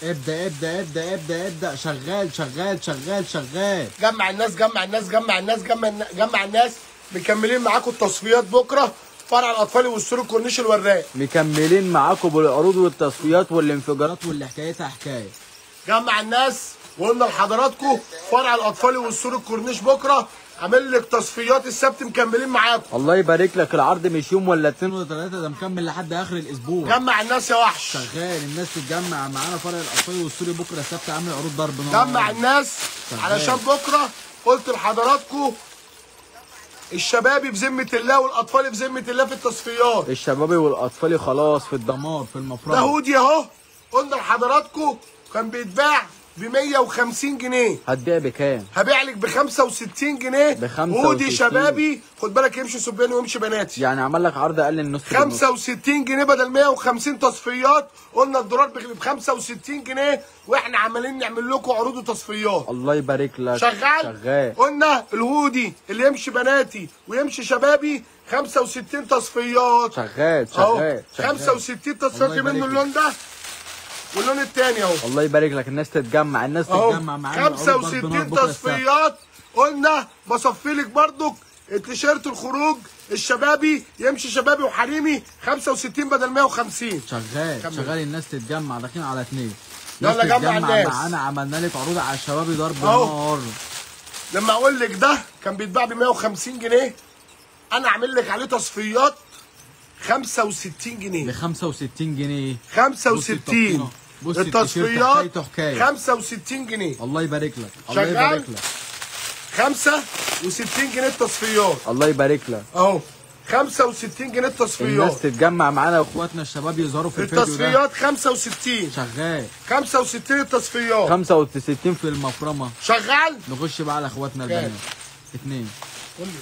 ابدا ابدا ابدا ابدا ابدا، شغال شغال شغال شغال. جمع الناس جمع الناس جمع الناس جمع الناس. مكملين معاكم التصفيات بكره فرع الاطفال والسور الكورنيش الوراق. مكملين معاكم بالعروض والتصفيات والانفجارات واللي حكايتها حكايه. جمع الناس وقلنا لحضراتكم فرع الاطفال والسور الكورنيش بكره عامل لك تصفيات السبت مكملين معاكم. الله يبارك لك، العرض مش يوم ولا 2 ولا 3، ده مكمل لحد اخر الاسبوع. جمع الناس يا وحش. شغال الناس تتجمع معانا فرع الاطفال والسوري بكره السبت عامل عروض ضرب نار. جمع الناس شغال. علشان بكره قلت لحضراتكم الشبابي بذمه الله والاطفال بذمه الله في التصفيات. الشبابي والاطفالي خلاص في الدمار في المفرمه. ده هودي اهو قلنا لحضراتكم كان بيتباع ب 150 جنيه. هتبيع بكام؟ هبيع لك ب 65 جنيه. ب 65. هودي شبابي خد بالك يمشي صبياني ويمشي بناتي. يعني عمل لك عرض اقل من نص 65 جنيه بدل 150 تصفيات. قلنا الدولار ب 65 جنيه واحنا عمالين نعمل لكم عروض وتصفيات. الله يبارك لك. شغال. شغال. قلنا الهودي اللي يمشي بناتي ويمشي شبابي 65 تصفيات. شغال شغال. 65 تصفيات منه اللون ده واللون الثاني اهو. الله يبارك لك، الناس تتجمع الناس تتجمع معانا 65 تصفيات. قلنا بصفي لك برضك التيشيرت الخروج الشبابي يمشي شبابي وحريمي 65 بدل 150. شغال شغال الناس تتجمع داخلين على 2. يلا جمع الناس معانا عملنا لك عروض على الشبابي ضرب نار. لما اقول لك ده كان بيتباع ب 150 جنيه انا اعمل لك عليه تصفيات 65 جنيه. ب 65 جنيه. 65 بص التصفيات 65 جنيه. الله يبارك لك. الله يبارك لك. 65 جنيه التصفيات. الله يبارك لك اهو 65 جنيه التصفيات. الناس تتجمع معانا واخواتنا الشباب يظهروا في الفيديو ده. التصفيات 65. شغال 65 التصفيات. 65 في المفرمه. شغال. نخش بقى على اخواتنا البنات. 2. قول لي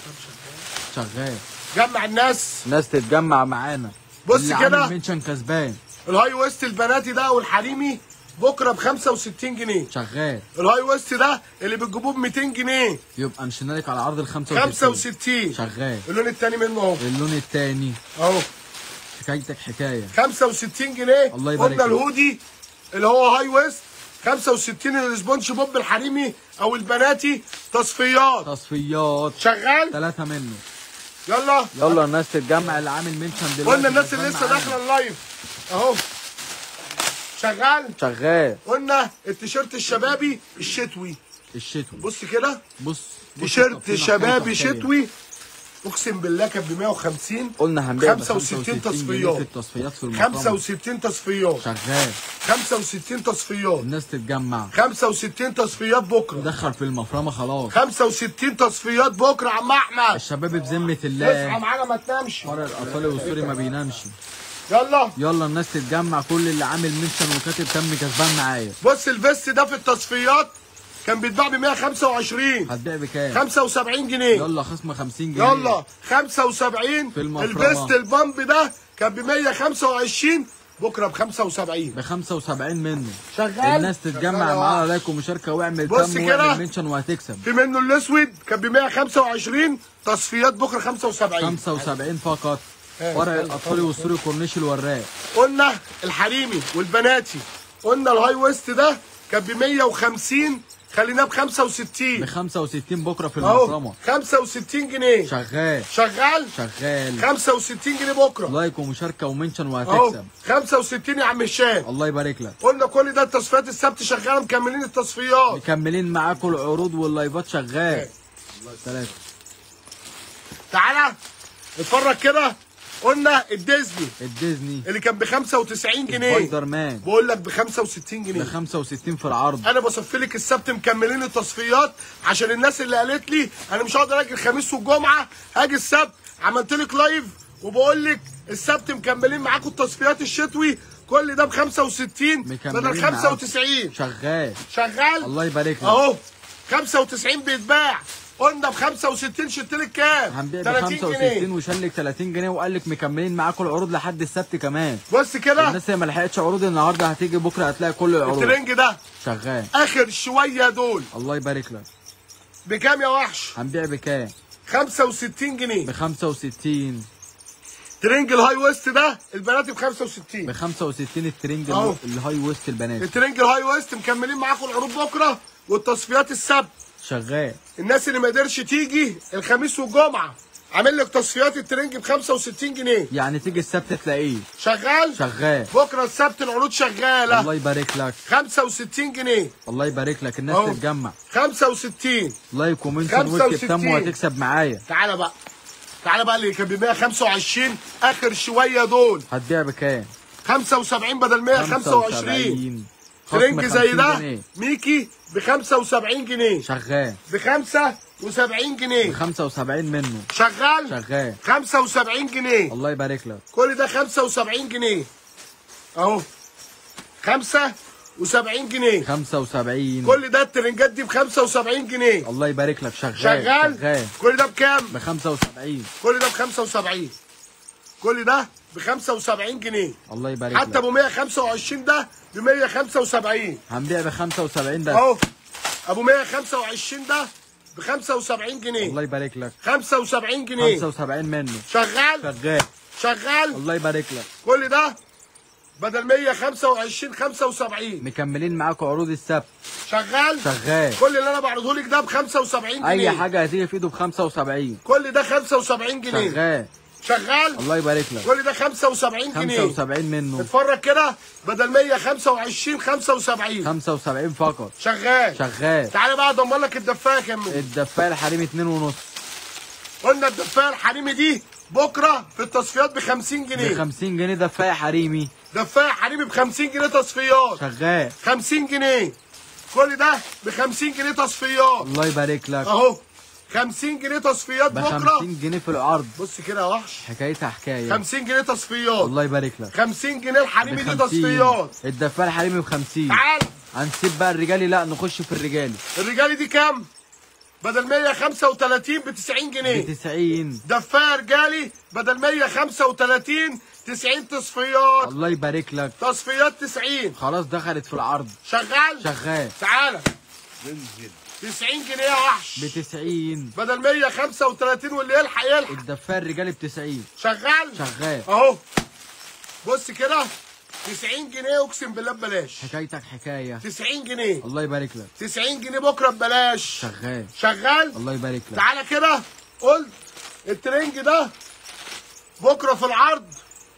طب شغال. جمع الناس تتجمع معانا. بص كده منشن كسبان. الهاي ويست البناتي ده والحريمي بكره ب 65 جنيه. شغال. الهاي ويست ده اللي بتجيبوه ب 200 جنيه. يبقى مشينا لك على عرض ال 65. شغال. اللون الثاني منه اهو. اللون الثاني اهو حكايتك حكايه. 65 جنيه. الله يبارك قلنا الهودي اللي هو هاي ويست 65 السبونج بوب الحريمي او البناتي تصفيات. شغال 3 منه. يلا الناس تتجمع اللي عامل منشن دلوقتي. قلنا الناس اللي لسه داخله اللايف اهو شغال. قلنا التيشيرت الشبابي الشتوي. بص كده تيشيرت شبابي شتوي اقسم بالله كان ب 150. قلنا هنبيع 65 تصفيات في المقام. 65 تصفيات. شغال 65 تصفيات. الناس تتجمع 65 تصفيات بكره. دخل في المفرمه خلاص. 65 تصفيات بكره يا عم احمد. الشباب بذمه الله اصحى معانا ما تنامش. فرع الاطفال والسوري ما بينامش. يلا الناس تتجمع، كل اللي عامل منشن وكاتب تم كسبان معايا. بص الفيست ده في التصفيات كان بيتباع ب 125. هتبيع بكام؟ 75 جنيه. يلا خصم 50 جنيه. 75 في المفرمه. الفيست البامب ده كان ب 125 بكره ب 75. ب 75 منه. شغال. الناس تتجمع معانا لايك ومشاركه واعمل تم واعمل منشن وهتكسب. في منه الاسود كان ب 125 تصفيات بكره 75. 75 فقط. فرع الاطفال والسوري كورنيش الوراق. قلنا الحريمي والبناتي قلنا الهاي ويست ده كان ب 150 خليناه ب 65. ب 65 بكره في المفرمه. 65 جنيه. شغال 65 جنيه بكره. لايك ومشاركه ومنشن وهتكسب. 65 يا عم هشام. الله يبارك لك. قلنا كل ده التصفيات السبت شغاله مكملين التصفيات. مكملين معاكم العروض واللايفات شغال. 3. تعالى اتفرج كده. قلنا الديزني اللي كان ب 95 جنيه. سبايدر مان بقول لك ب 65 جنيه. ب 65 في العرض. انا بصفي لك السبت مكملين التصفيات عشان الناس اللي قالت لي انا مش هقدر اجي الخميس والجمعه هاجي السبت. عملت لك لايف وبقول لك السبت مكملين معاكم التصفيات الشتوي كل ده ب 65 بدل 95. شغال الله يبارك لك. اهو 95 بيتباع. قلنا ب 65 شلت لك كام؟ هنبيع ب 65 وشلك 30 جنيه وقال لك مكملين معاكم العروض لحد السبت كمان. بص كده الناس اللي ما لحقتش عروض النهارده هتيجي بكره هتلاقي كل العروض. الترنج ده شغال اخر شويه دول. الله يبارك لك. بكام يا وحش؟ هنبيع بكام؟ 65 جنيه. ب 65 ترنج الهاي ويست ده البنات ب 65. ب 65 الترنج أهو. الهاي ويست البنات. الترنج الهاي ويست مكملين معاكم العروض بكره والتصفيات السبت. شغال. الناس اللي ما قدرش تيجي الخميس والجمعه عامل لك تصفيات الترنج ب 65 جنيه. يعني تيجي السبت تلاقيه شغال؟ شغال. بكره السبت العروض شغاله. الله يبارك لك. 65 جنيه. الله يبارك لك. الناس أهو. تتجمع. 65. لايك ومنشن 65. واكتب تم وهتكسب معايا. تعالى بقى. تعالى بقى اللي كان ب 125 اخر شويه دول. هتبيع بكام؟ 75 بدل 125. ترنج زي ده ميكي ب 75 جنيه. شغال. ب 75 جنيه. 75 منه. شغال؟ شغال. 75 جنيه. الله يبارك لك. كل ده 75 جنيه. اهو 75 جنيه. 75. كل ده الترنجات دي ب 75 جنيه. الله يبارك لك. شغال. شغال؟ كل ده بكام؟ ب 75. كل ده ب 75. كل ده ب 75 جنيه. الله يبارك لك. حتى ابو 125 ده ب 175. هنبيع ب 75 بس. اهو ابو 125 ده ب 75 جنيه. الله يبارك لك. 75 جنيه. 75 منه. شغال؟ شغال. شغال؟ الله يبارك لك. كل ده بدل 125 75. مكملين معاكم عروض السبت. شغال؟ شغال. كل اللي انا بعرضه لك ده ب 75 جنيه. اي حاجه هتيجي في ايده ب 75. كل ده 75 جنيه. شغال. شغال؟ الله يبارك لك. كل ده 75 جنيه. 75 منه. اتفرج كده بدل 125 75. 75 فقط. شغال. شغال. تعالى بقى اضمن لك الدفايه كام. الدفايه الحريمي 2.5. قلنا الدفايه الحريمي دي بكره في التصفيات ب 50 جنيه. ب 50 جنيه دفايه حريمي. دفايه حريمي ب 50 جنيه تصفيات. شغال. 50 جنيه. كل ده ب 50 جنيه تصفيات. الله يبارك لك. اهو 50 جنيه تصفيات ب بكره. 50 جنيه في العرض. بص كده يا وحش. حكايتها حكايه. 50 جنيه تصفيات. الله يبارك لك. 50 جنيه الحريمي دي 50. تصفيات. الدفايه الحريمي ب 50. تعال. هنسيب بقى الرجالي. لا نخش في الرجالي. الرجالي دي كام؟ بدل 135 ب 90 جنيه. ب 90. دفايه رجالي بدل 135 90 تصفيات. الله يبارك لك. تصفيات 90. خلاص دخلت في العرض. شغال؟ شغال. تعالى 90 جنيه يا وحش. ب 90. بدل 135 واللي يلحق يلحق. الدفايه الرجالي ب 90. شغال؟ شغال. اهو بص كده 90 جنيه اقسم بالله ببلاش. حكايتك حكايه. 90 جنيه. الله يبارك لك. 90 جنيه بكره ببلاش. شغال. شغال؟ الله يبارك لك. تعالى كده قلت الترنج ده بكره في العرض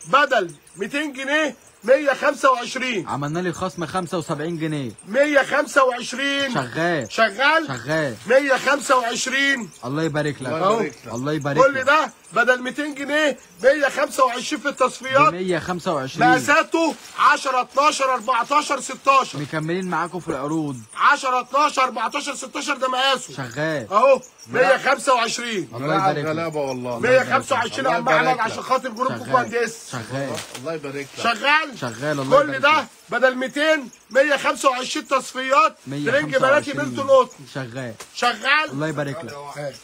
بدل 200 جنيه 125. عملنا لي خصم 75 جنيه. 125. شغال. شغال؟ شغال. 125. الله يبارك لك. أهو. الله يبارك كل لك. ده بدل 200 جنيه 125 في التصفيات. 125. مقاساته 10 12 14 16. مكملين معاكم في العروض. 10 12 14 16 ده مقاسه. شغال. اهو 125. الله يبارك لك. غلابه والله. 125 يا عم الله يبارك احمد لك. عشان خاطر جروب شغال. مهندس. شغال. الله يبارك لك. شغال؟ شغال. الله كل يبارك ده لك. بدل 200 125 تصفيات. ترنج بناتي بنت القطن. شغال. شغال؟ الله يبارك لك.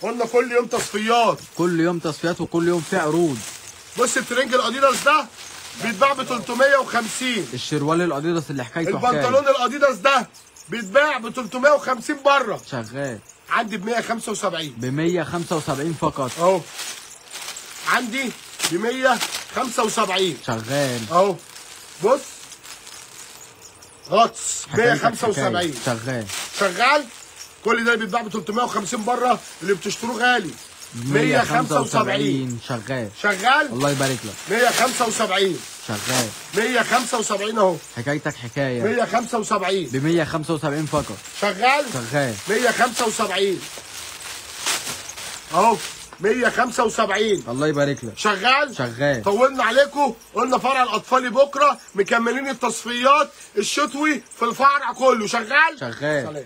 قلنا كل يوم تصفيات. كل يوم تصفيات وكل يوم في عروض. بص الترنج الاديداس ده بيتباع ب 350. الشروال الاديداس اللي حكايته البنطلون الاديداس ده بيتباع ب 350 بره. شغال. عندي ب 175. ب 175 فقط. اهو عندي ب 175. شغال. اهو بص غطس 175. شغال. شغال؟ كل ده اللي بيتباع ب 350 بره اللي بتشتروه غالي. 175. شغال. شغال؟ الله يبارك لك. 175. شغال. 175 اهو. حكايتك حكايه. 175. ب 175 فقط. شغال؟ شغال. 175 اهو 175. الله يبارك لك. شغال؟ شغال. طولنا عليكم. قلنا فرع الاطفال بكره مكملين التصفيات الشتوي في الفرع كله. شغال؟ شغال. سلام.